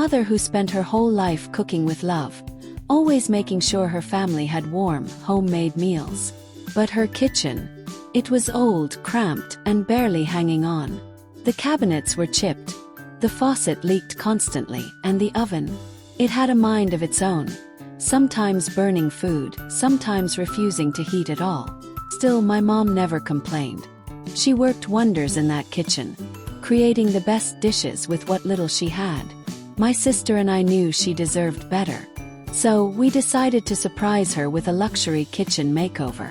mother who spent her whole life cooking with love, always making sure her family had warm, homemade meals. But her kitchen, it was old, cramped, and barely hanging on. The cabinets were chipped, the faucet leaked constantly, and the oven, it had a mind of its own, sometimes burning food, sometimes refusing to heat at all. Still, my mom never complained. She worked wonders in that kitchen, creating the best dishes with what little she had. My sister and I knew she deserved better. So, we decided to surprise her with a luxury kitchen makeover.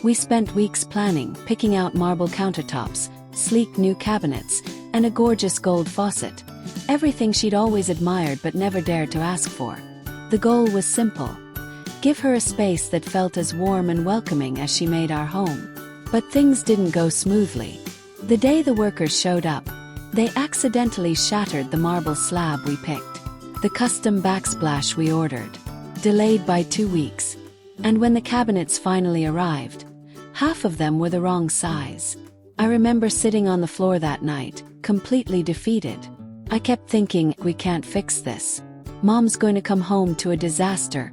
We spent weeks planning, picking out marble countertops, sleek new cabinets, and a gorgeous gold faucet. Everything she'd always admired but never dared to ask for. The goal was simple: give her a space that felt as warm and welcoming as she made our home. But things didn't go smoothly. The day the workers showed up, they accidentally shattered the marble slab we picked. The custom backsplash we ordered, delayed by 2 weeks. And when the cabinets finally arrived, half of them were the wrong size. I remember sitting on the floor that night, completely defeated. I kept thinking, we can't fix this. Mom's going to come home to a disaster.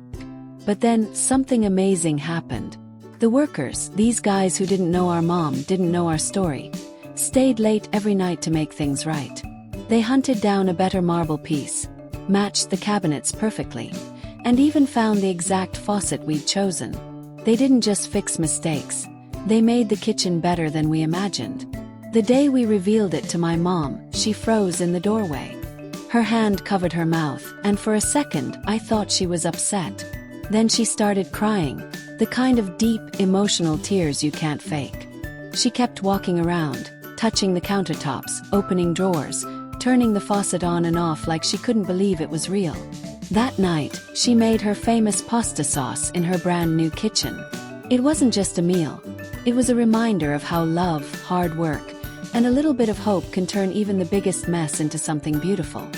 But then, something amazing happened. The workers, these guys who didn't know our mom, didn't know our story, stayed late every night to make things right. They hunted down a better marble piece, matched the cabinets perfectly, and even found the exact faucet we'd chosen. They didn't just fix mistakes, they made the kitchen better than we imagined. The day we revealed it to my mom, she froze in the doorway. Her hand covered her mouth, and for a second, I thought she was upset. Then she started crying, the kind of deep, emotional tears you can't fake. She kept walking around, touching the countertops, opening drawers, turning the faucet on and off like she couldn't believe it was real. That night, she made her famous pasta sauce in her brand new kitchen. It wasn't just a meal. It was a reminder of how love, hard work, and a little bit of hope can turn even the biggest mess into something beautiful.